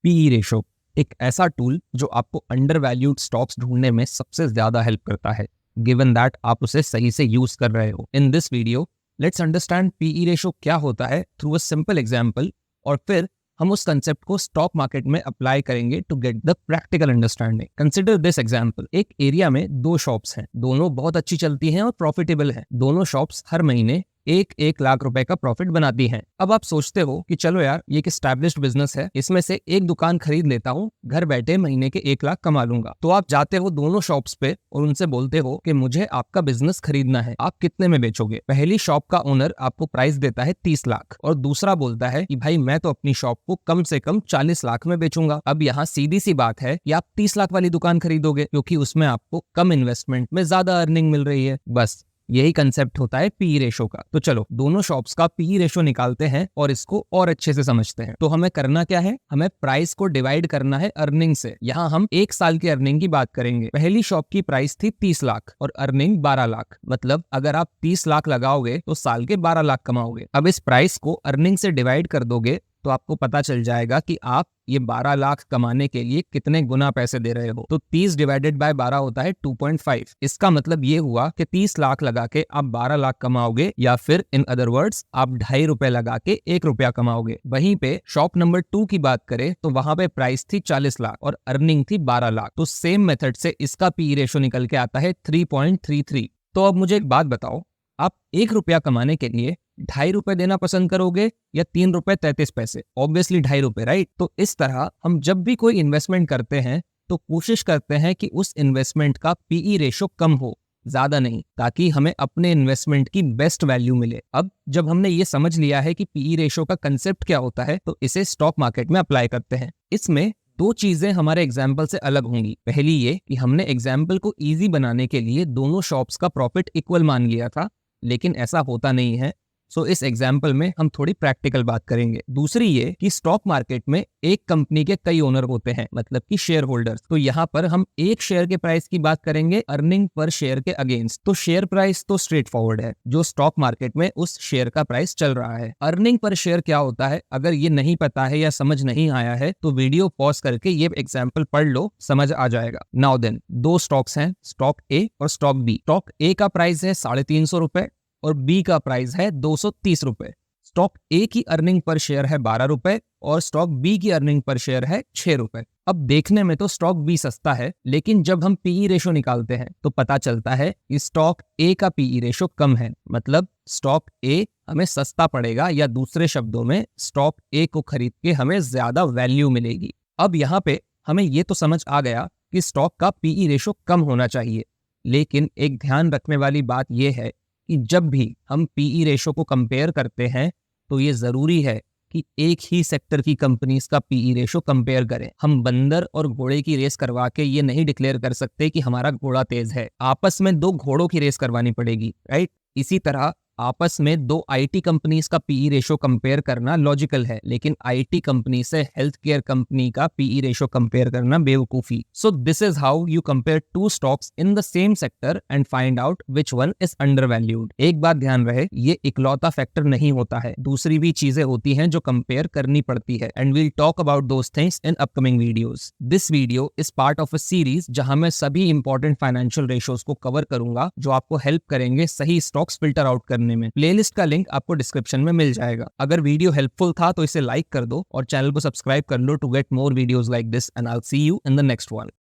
PE ratio एक ऐसा tool जो आपको अंडर वैल्यूड स्टॉक्स ढूंढने में सबसे ज्यादा हेल्प करता है, गिवन दैट आप उसे सही से यूज कर रहे हो। In this video let's understand PE ratio क्या होता है थ्रू अ सिंपल एग्जांपल, और फिर हम उस कंसेप्ट को स्टॉक मार्केट में अप्लाई करेंगे to get the practical understanding. Consider this example. एक एरिया में दो शॉप्स हैं, दोनों बहुत अच्छी चलती हैं और प्रॉफिटेबल हैं। दोनों शॉप्स हर महीने एक लाख रुपए का प्रॉफिट बनाती हैं। अब आप सोचते हो कि चलो यार, ये एक एस्टैब्लिश्ड बिजनेस है, इसमें से एक दुकान खरीद लेता हूँ, घर बैठे महीने के 1 लाख कमा लूंगा। तो आप जाते हो दोनों शॉप्स पे और उनसे बोलते हो कि मुझे आपका बिजनेस खरीदना है, आप कितने में बेचोगे। पहली शॉप का ओनर आपको प्राइस देता है 30 लाख और दूसरा बोलता है कि भाई मैं तो अपनी शॉप को कम से कम 40 लाख में बेचूंगा। अब यहाँ सीधी सी बात है कि आप 30 लाख वाली दुकान खरीदोगे क्योंकि उसमें आपको कम इन्वेस्टमेंट में ज्यादा अर्निंग मिल रही है। बस यही कंसेप्ट होता है पीई रेशो का। तो चलो दोनों शॉप्स का पीई रेशो निकालते हैं और इसको और अच्छे से समझते हैं। तो हमें करना क्या है, हमें प्राइस को डिवाइड करना है अर्निंग से। यहाँ हम 1 साल की अर्निंग की बात करेंगे। पहली शॉप की प्राइस थी 30 लाख और अर्निंग 12 लाख, मतलब अगर आप 30 लाख लगाओगे तो साल के 12 लाख कमाओगे। अब इस प्राइस को अर्निंग से डिवाइड कर दोगे तो आपको पता चल जाएगा कि आप ये 12 लाख कमाने के लिए कितने गुना पैसे दे रहे हो। तो 30 डिवाइडेड बाय 12 होता है 2.5। इसका मतलब ये हुआ कि 30 लाख लगा के आप 12 लाख कमाओगे, या फिर इन अदर वर्ड्स आप 2.5 रुपए लगा के 1 रुपया कमाओगे। वहीं पे शॉप नंबर 2 की बात करें तो वहां पे प्राइस थी 40 लाख और अर्निंग थी 12 लाख। तो सेम मेथड से इसका पी रेशो निकल के आता है 3.33। तो अब मुझे एक बात बताओ, आप 1 रुपया कमाने के लिए 2.5 रुपए देना पसंद करोगे या 3 रुपए 33 पैसे? ऑब्वियसली 2.5 रुपए, राइट? तो इस तरह हम जब भी कोई इन्वेस्टमेंट करते हैं तो कोशिश करते हैं कि उस इन्वेस्टमेंट का पीई रेशो कम हो, ज्यादा नहीं, ताकि हमें अपने इन्वेस्टमेंट की बेस्ट वैल्यू मिले। अब जब हमने ये समझ लिया है कि पीई रेशो का कंसेप्ट क्या होता है, तो इसे स्टॉक मार्केट में अप्लाई करते हैं। इसमें दो चीजें हमारे एग्जाम्पल से अलग होंगी। पहली ये कि हमने एग्जाम्पल को इजी बनाने के लिए दोनों शॉप्स का प्रॉफिट इक्वल मान लिया था, लेकिन ऐसा होता नहीं है। सो इस एग्जाम्पल में हम थोड़ी प्रैक्टिकल बात करेंगे। दूसरी ये कि स्टॉक मार्केट में एक कंपनी के कई ओनर होते हैं, मतलब कि शेयर होल्डर्स। तो यहाँ पर हम एक शेयर के प्राइस की बात करेंगे अर्निंग पर शेयर के अगेंस्ट। तो शेयर प्राइस तो स्ट्रेट फॉरवर्ड है, जो स्टॉक मार्केट में उस शेयर का प्राइस चल रहा है। अर्निंग पर शेयर क्या होता है, अगर ये नहीं पता है या समझ नहीं आया है तो वीडियो पॉज करके ये एग्जाम्पल पढ़ लो, समझ आ जाएगा। नाउ देन, दो स्टॉक्स हैं, स्टॉक ए और स्टॉक बी। स्टॉक ए का प्राइस है 350 रुपए और बी का प्राइस है 230 रुपए। स्टॉक ए की अर्निंग पर शेयर है 12 रुपए और स्टॉक बी की अर्निंग पर शेयर है 6 रुपए। अब देखने में तो स्टॉक बी सस्ता है, लेकिन जब हम पीई रेशो निकालते हैं तो पता चलता है कि स्टॉक ए का पीई रेशो कम है, मतलब स्टॉक ए हमें सस्ता पड़ेगा, या दूसरे शब्दों में स्टॉक ए को खरीद के हमें ज्यादा वैल्यू मिलेगी। अब यहाँ पे हमें ये तो समझ आ गया कि स्टॉक का पीई रेशो कम होना चाहिए, लेकिन एक ध्यान रखने वाली बात यह है कि जब भी हम पीई रेशो को कंपेयर करते हैं तो ये जरूरी है कि एक ही सेक्टर की कंपनीज का पीई रेशो कंपेयर करें। हम बंदर और घोड़े की रेस करवा के ये नहीं डिक्लेयर कर सकते कि हमारा घोड़ा तेज है। आपस में दो घोड़ों की रेस करवानी पड़ेगी, राइट? इसी तरह आपस में दो आईटी कंपनीज का पीई रेशो कंपेयर करना लॉजिकल है, लेकिन आईटी कंपनी से हेल्थ केयर कंपनी का पीई रेशो कंपेयर करना बेवकूफी। So this is how you compare two stocks in the same sector and find out which one is undervalued. एक बात ध्यान रहे, ये इकलौता फैक्टर नहीं होता है, दूसरी भी चीजें होती हैं जो कंपेयर करनी पड़ती है, and we'll talk about those things in upcoming videos. This video is part of a series जहां मैं सभी इंपॉर्टेंट फाइनेंशियल रेशोज को कवर करूंगा जो आपको हेल्प करेंगे सही स्टॉक्स फिल्टर आउट करने में। प्लेलिस्ट का लिंक आपको डिस्क्रिप्शन में मिल जाएगा। अगर वीडियो हेल्पफुल था तो इसे लाइक कर दो और चैनल को सब्सक्राइब कर लो to get more videos like this, and I will see you in the next one.